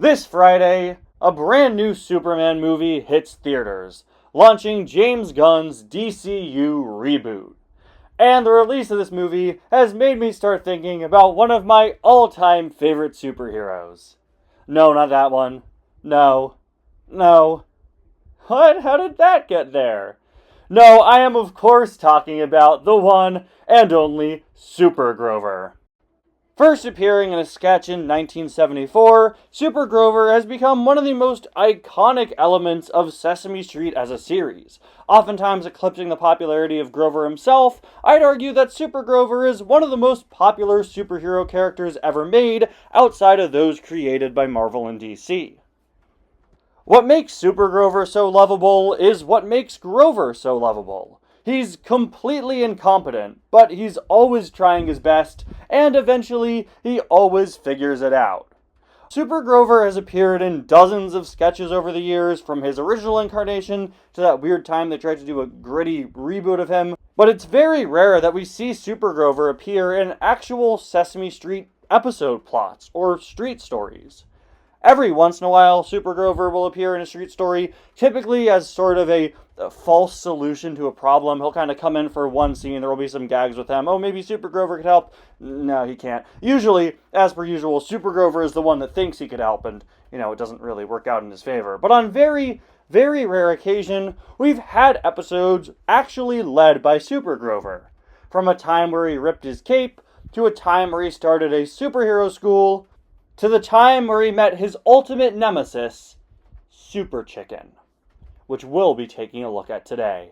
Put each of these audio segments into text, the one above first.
This Friday, a brand new Superman movie hits theaters, launching James Gunn's DCU reboot. And the release of this movie has made me start thinking about one of my all-time favorite superheroes. No, not that one. No. What? How did that get there? No, I am of course talking about the one and only Super Grover. First appearing in a sketch in 1974, Super Grover has become one of the most iconic elements of Sesame Street as a series. Oftentimes eclipsing the popularity of Grover himself, I'd argue that Super Grover is one of the most popular superhero characters ever made outside of those created by Marvel and DC. What makes Super Grover so lovable is what makes Grover so lovable. He's completely incompetent, but he's always trying his best, and eventually, he always figures it out. Super Grover has appeared in dozens of sketches over the years, from his original incarnation to that weird time they tried to do a gritty reboot of him, but it's very rare that we see Super Grover appear in actual Sesame Street episode plots or street stories. Every once in a while, Super Grover will appear in a street story, typically as sort of a false solution to a problem. He'll kind of come in for one scene, there will be some gags with him. Oh, maybe Super Grover could help? No, he can't. Usually, as per usual, Super Grover is the one that thinks he could help, and, it doesn't really work out in his favor. But on very, very rare occasion, we've had episodes actually led by Super Grover. From a time where he ripped his cape, to a time where he started a superhero school, to the time where he met his ultimate nemesis, Super Chicken, which we'll be taking a look at today.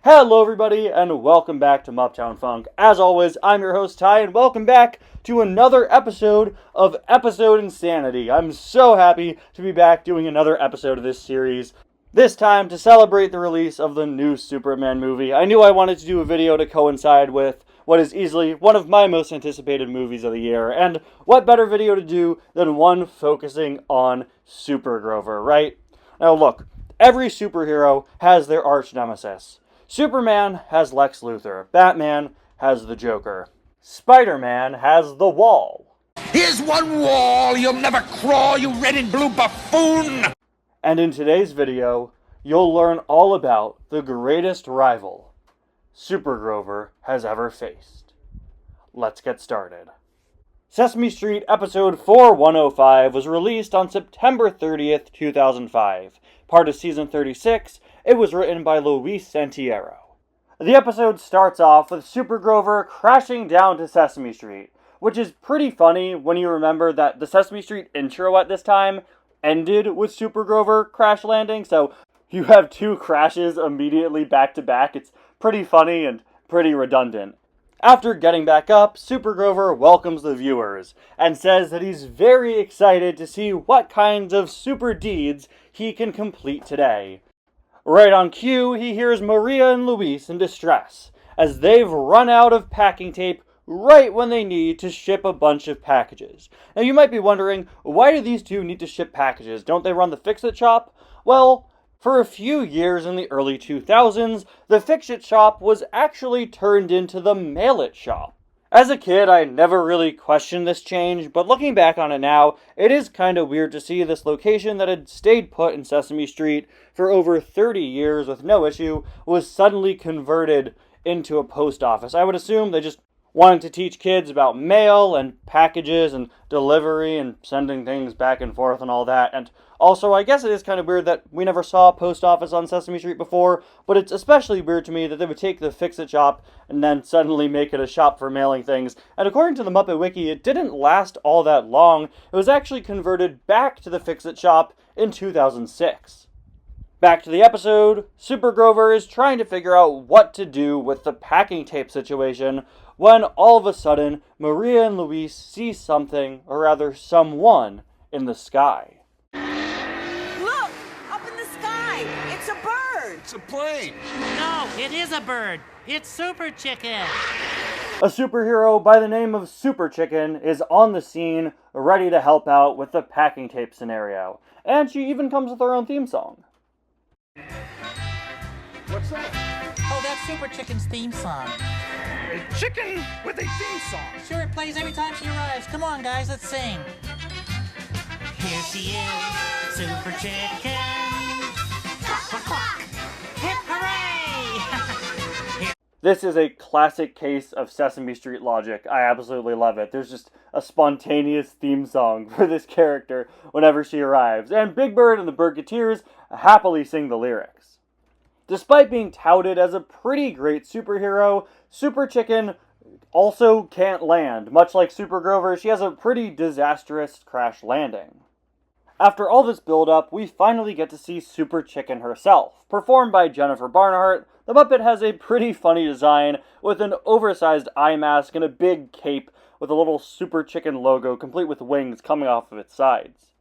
Hello everybody, and welcome back to Muptown Funk. As always, I'm your host Ty, and welcome back to another episode of Episode Insanity. I'm so happy to be back doing another episode of this series, this time to celebrate the release of the new Superman movie. I knew I wanted to do a video to coincide with what is easily one of my most anticipated movies of the year, and what better video to do than one focusing on Super Grover, right? Now look, every superhero has their arch nemesis. Superman has Lex Luthor, Batman has the Joker, Spider-Man has the Wall. Here's one wall you'll never crawl, you red and blue buffoon! And in today's video, you'll learn all about the greatest rival Super Grover has ever faced. Let's get started. Sesame Street episode 4105 was released on September 30th, 2005. Part of season 36, it was written by Luis Santiero. The episode starts off with Super Grover crashing down to Sesame Street, which is pretty funny when you remember that the Sesame Street intro at this time ended with Super Grover crash landing, so you have two crashes immediately back to back. It's pretty funny and pretty redundant. After getting back up, Super Grover welcomes the viewers and says that he's very excited to see what kinds of super deeds he can complete today. Right on cue, he hears Maria and Luis in distress, as they've run out of packing tape right when they need to ship a bunch of packages. Now you might be wondering, why do these two need to ship packages? Don't they run the Fix-It shop? Well, for a few years in the early 2000s, the Fix-It shop was actually turned into the Mail-It shop. As a kid, I never really questioned this change, but looking back on it now, it is kind of weird to see this location that had stayed put in Sesame Street for over 30 years with no issue was suddenly converted into a post office. I would assume they just wanted to teach kids about mail and packages and delivery and sending things back and forth and all that. And also, I guess it is kind of weird that we never saw a post office on Sesame Street before, but it's especially weird to me that they would take the Fix-It shop and then suddenly make it a shop for mailing things. And according to the Muppet Wiki, it didn't last all that long. It was actually converted back to the Fix-It shop in 2006. Back to the episode, Super Grover is trying to figure out what to do with the packing tape situation when all of a sudden, Maria and Luis see something, or rather someone, in the sky. Look! Up in the sky! It's a bird! It's a plane! No, it is a bird. It's Super Chicken. A superhero by the name of Super Chicken is on the scene, ready to help out with the packing tape scenario. And she even comes with her own theme song. What's that? Oh, that's Super Chicken's theme song. A chicken with a theme song. Sure, it plays every time she arrives. Come on, guys, let's sing. Here she is, Super Chicken. Quack, quack, quack. Hip hooray! This is a classic case of Sesame Street logic. I absolutely love it. There's just a spontaneous theme song for this character whenever she arrives, and Big Bird and the Birdketeers happily sing the lyrics. Despite being touted as a pretty great superhero, Super Chicken also can't land. Much like Super Grover, she has a pretty disastrous crash landing. After all this build-up, we finally get to see Super Chicken herself. Performed by Jennifer Barnhart, the Muppet has a pretty funny design with an oversized eye mask and a big cape with a little Super Chicken logo complete with wings coming off of its sides.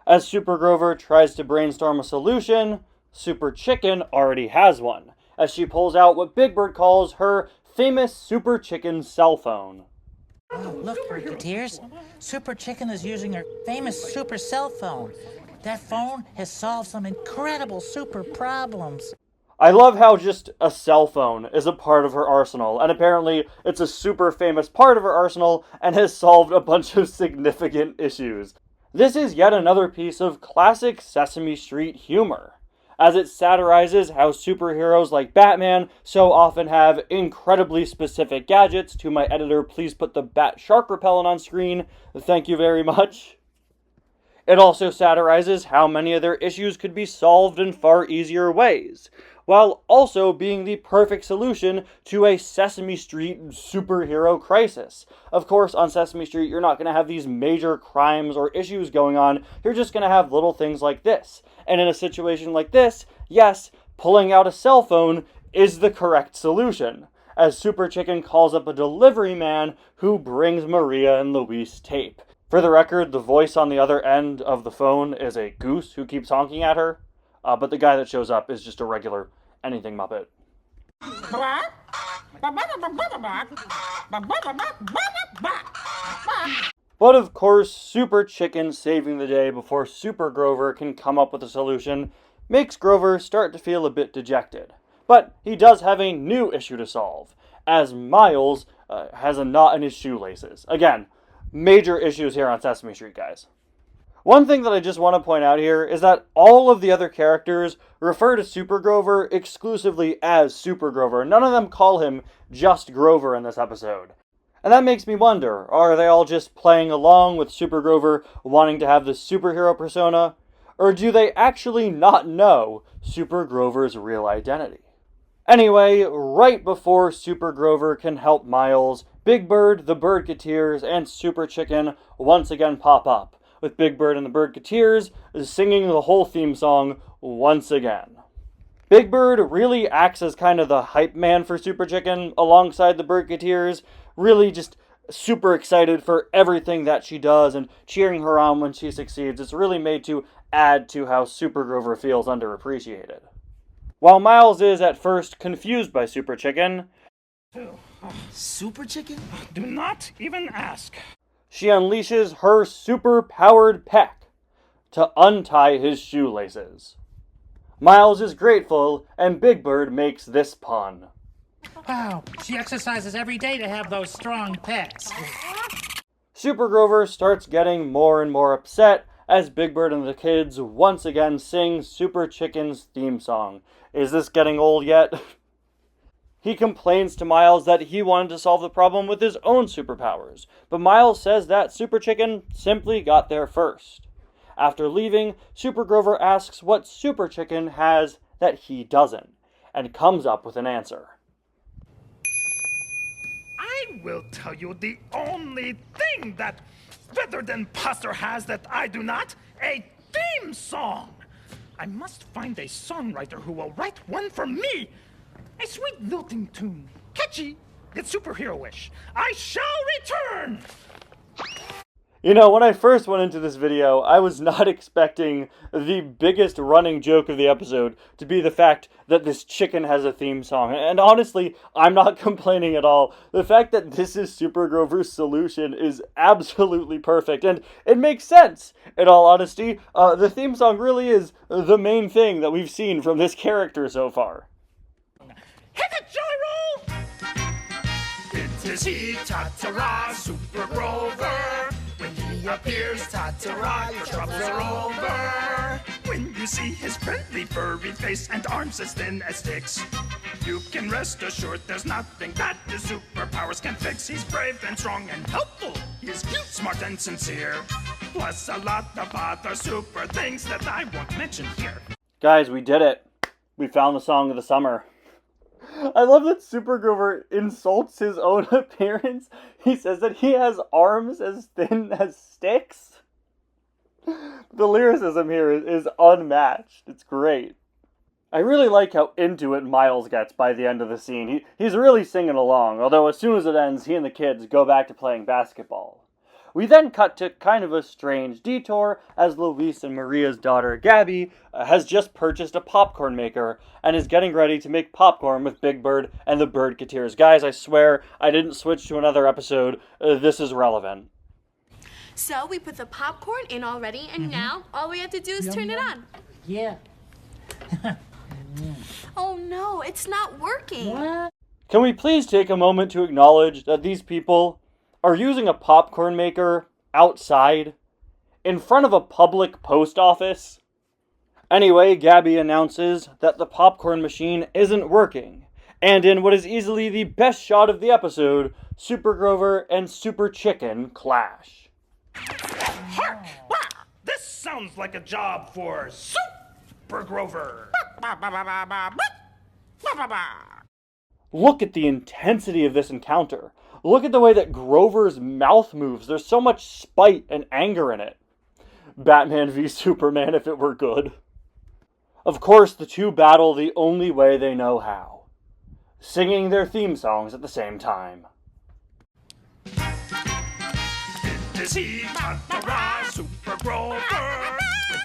As Super Grover tries to brainstorm a solution, Super Chicken already has one, as she pulls out what Big Bird calls her famous Super Chicken cell phone. Oh, look, Birdketeers. Super Chicken is using her famous super cell phone. That phone has solved some incredible super problems. I love how just a cell phone is a part of her arsenal, and apparently it's a super famous part of her arsenal and has solved a bunch of significant issues. This is yet another piece of classic Sesame Street humor, as it satirizes how superheroes like Batman so often have incredibly specific gadgets. To my editor, please put the bat shark repellent on screen. Thank you very much. It also satirizes how many of their issues could be solved in far easier ways, while also being the perfect solution to a Sesame Street superhero crisis. Of course, on Sesame Street, you're not going to have these major crimes or issues going on. You're just going to have little things like this. And in a situation like this, yes, pulling out a cell phone is the correct solution, as Super Chicken calls up a delivery man who brings Maria and Luis tape. For the record, the voice on the other end of the phone is a goose who keeps honking at her, but the guy that shows up is just a regular anything Muppet. But of course, Super Chicken saving the day before Super Grover can come up with a solution makes Grover start to feel a bit dejected. But he does have a new issue to solve, as Miles has a knot in his shoelaces. Again, major issues here on Sesame Street, guys. One thing that I just want to point out here is that all of the other characters refer to Super Grover exclusively as Super Grover. None of them call him just Grover in this episode. And that makes me wonder, are they all just playing along with Super Grover wanting to have the superhero persona? Or do they actually not know Super Grover's real identity? Anyway, right before Super Grover can help Miles, Big Bird, the Birdketeers, and Super Chicken once again pop up, with Big Bird and the Birdketeers singing the whole theme song once again. Big Bird really acts as kind of the hype man for Super Chicken alongside the Birdketeers, really just super excited for everything that she does and cheering her on when she succeeds. It's really made to add to how Super Grover feels underappreciated. While Miles is at first confused by Super Chicken, Super Chicken? Do not even ask. she unleashes her super-powered peck to untie his shoelaces. Miles is grateful, and Big Bird makes this pun. Wow, she exercises every day to have those strong pecs. Super Grover starts getting more and more upset as Big Bird and the kids once again sing Super Chicken's theme song. Is this getting old yet? He complains to Miles that he wanted to solve the problem with his own superpowers, but Miles says that Super Chicken simply got there first. After leaving, Super Grover asks what Super Chicken has that he doesn't, and comes up with an answer. I will tell you the only thing that Feathered Imposter has that I do not: a theme song. I must find a songwriter who will write one for me. A sweet lilting tune, catchy yet superhero-ish. I shall return. You know, when I first went into this video, I was not expecting the biggest running joke of the episode to be the fact that this chicken has a theme song. And honestly, I'm not complaining at all. The fact that this is Super Grover's solution is absolutely perfect, and it makes sense. In all honesty, the theme song really is the main thing that we've seen from this character so far. Hit it, Jelly Roll! It is he, Ta-ta-ra, Super Grover. When he he appears, ta-ta-ra, your troubles are over. When you see his friendly furry face and arms as thin as sticks, you can rest assured there's nothing that his superpowers can fix. He's brave and strong and helpful. He's cute, smart, and sincere. Plus a lot of other super things that I won't mention here. Guys, we did it. We found the song of the summer. I love that Super Grover insults his own appearance. He says that he has arms as thin as sticks. The lyricism here is unmatched. It's great. I really like how into it Miles gets by the end of the scene. He's really singing along, although as soon as it ends, he and the kids go back to playing basketball. We then cut to kind of a strange detour as Luis and Maria's daughter, Gabby, has just purchased a popcorn maker and is getting ready to make popcorn with Big Bird and the Birdketeers. Guys, I swear I didn't switch to another episode. This is relevant. So we put the popcorn in already, and now all we have to do is turn it on. Yeah. Oh no, it's not working. What? Can we please take a moment to acknowledge that these people are using a popcorn maker outside in front of a public post office? Anyway, Gabby announces that the popcorn machine isn't working, and in what is easily the best shot of the episode, Super Grover and Super Chicken clash. Hark! Wah! This sounds like a job for Super Grover. Look at the intensity of this encounter. Look at the way that Grover's mouth moves. There's so much spite and anger in it. Batman v Superman if it were good. Of course, the two battle the only way they know how. Singing their theme songs at the same time. Is he ta-ta-ra, Super Grover?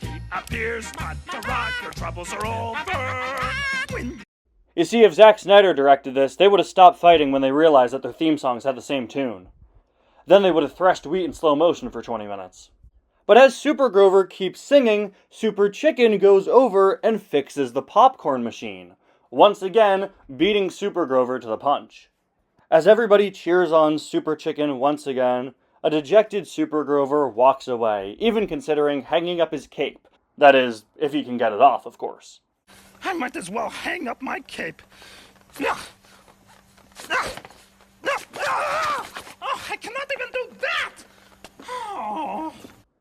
When he appears, ta-ta-ra, your troubles are over. When You see, if Zack Snyder directed this, they would have stopped fighting when they realized that their theme songs had the same tune. Then they would have threshed wheat in slow motion for 20 minutes. But as Super Grover keeps singing, Super Chicken goes over and fixes the popcorn machine, once again beating Super Grover to the punch. As everybody cheers on Super Chicken once again, a dejected Super Grover walks away, even considering hanging up his cape. That is, if he can get it off, of course. I might as well hang up my cape. Oh, I cannot even do that! Oh.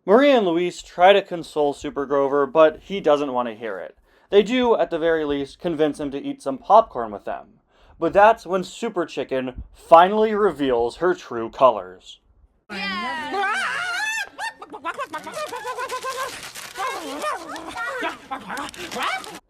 Maria and Luis try to console Super Grover, but he doesn't want to hear it. They do, at the very least, convince him to eat some popcorn with them. But that's when Super Chicken finally reveals her true colors.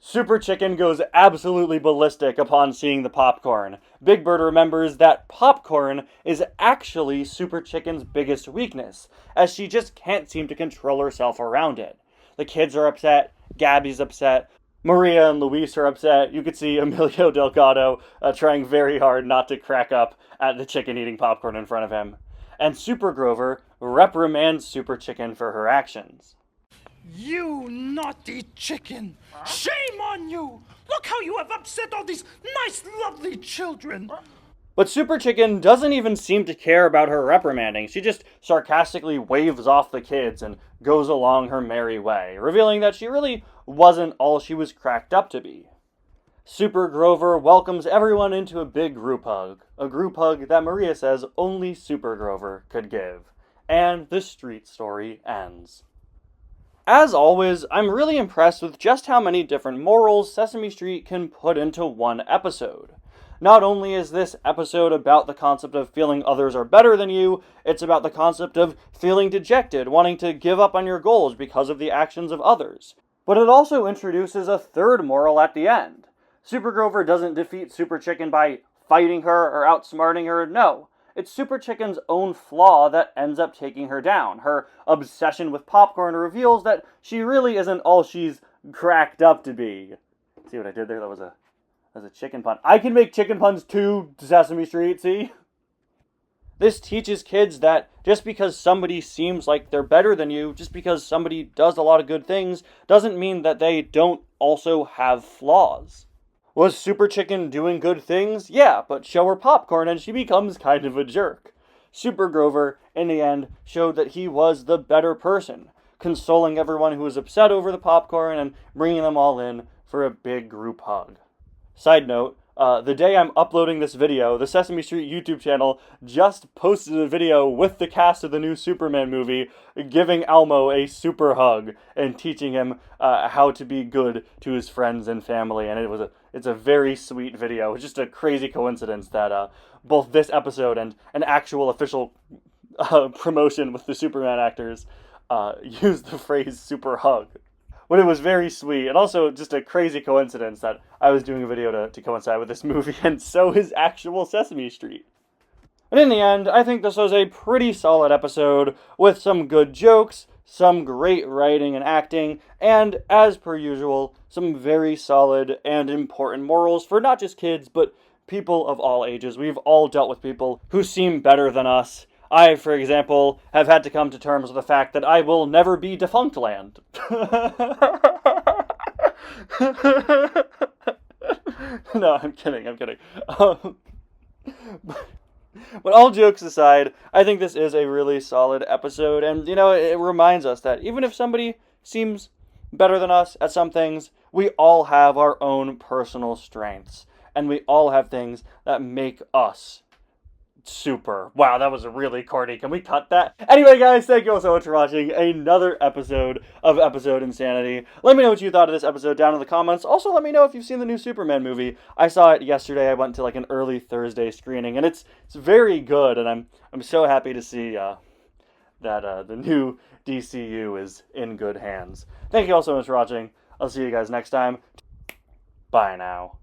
Super Chicken goes absolutely ballistic upon seeing the popcorn. Big Bird remembers that popcorn is actually Super Chicken's biggest weakness, as she just can't seem to control herself around it. The kids are upset, Gabby's upset, Maria and Luis are upset. You could see Emilio Delgado trying very hard not to crack up at the chicken eating popcorn in front of him. And Super Grover reprimands Super Chicken for her actions. You naughty chicken! Shame on you! Look how you have upset all these nice, lovely children! But Super Chicken doesn't even seem to care about her reprimanding. She just sarcastically waves off the kids and goes along her merry way, revealing that she really wasn't all she was cracked up to be. Super Grover welcomes everyone into a big group hug. A group hug that Maria says only Super Grover could give. And the street story ends. As always, I'm really impressed with just how many different morals Sesame Street can put into one episode. Not only is this episode about the concept of feeling others are better than you, it's about the concept of feeling dejected, wanting to give up on your goals because of the actions of others. But it also introduces a third moral at the end. Super Grover doesn't defeat Super Chicken by fighting her or outsmarting her, no. It's Super Chicken's own flaw that ends up taking her down. Her obsession with popcorn reveals that she really isn't all she's cracked up to be. See what I did there? That was a chicken pun. I can make chicken puns too, Sesame Street, see? This teaches kids that just because somebody seems like they're better than you, just because somebody does a lot of good things, doesn't mean that they don't also have flaws. Was Super Chicken doing good things? Yeah, but show her popcorn and she becomes kind of a jerk. Super Grover, in the end, showed that he was the better person, consoling everyone who was upset over the popcorn and bringing them all in for a big group hug. Side note, the day I'm uploading this video, the Sesame Street YouTube channel just posted a video with the cast of the new Superman movie giving Elmo a super hug and teaching him how to be good to his friends and family, and it's a very sweet video. It's just a crazy coincidence that both this episode and an actual official promotion with the Superman actors used the phrase super hug. But it was very sweet, and also just a crazy coincidence that I was doing a video to coincide with this movie, and so is actual Sesame Street. And in the end, I think this was a pretty solid episode, with some good jokes, some great writing and acting, and, as per usual, some very solid and important morals for not just kids, but people of all ages. We've all dealt with people who seem better than us. I, for example, have had to come to terms with the fact that I will never be Defunctland. No, I'm kidding. But all jokes aside, I think this is a really solid episode, and, it reminds us that even if somebody seems better than us at some things, we all have our own personal strengths, and we all have things that make us super. Wow, that was really corny. Can we cut that? Anyway, guys, thank you all so much for watching another episode of Episode Insanity. Let me know what you thought of this episode down in the comments. Also, let me know if you've seen the new Superman movie. I saw it yesterday. I went to an early Thursday screening, and it's very good, and I'm so happy to see that the new DCU is in good hands. Thank you all so much for watching. I'll see you guys next time. Bye now.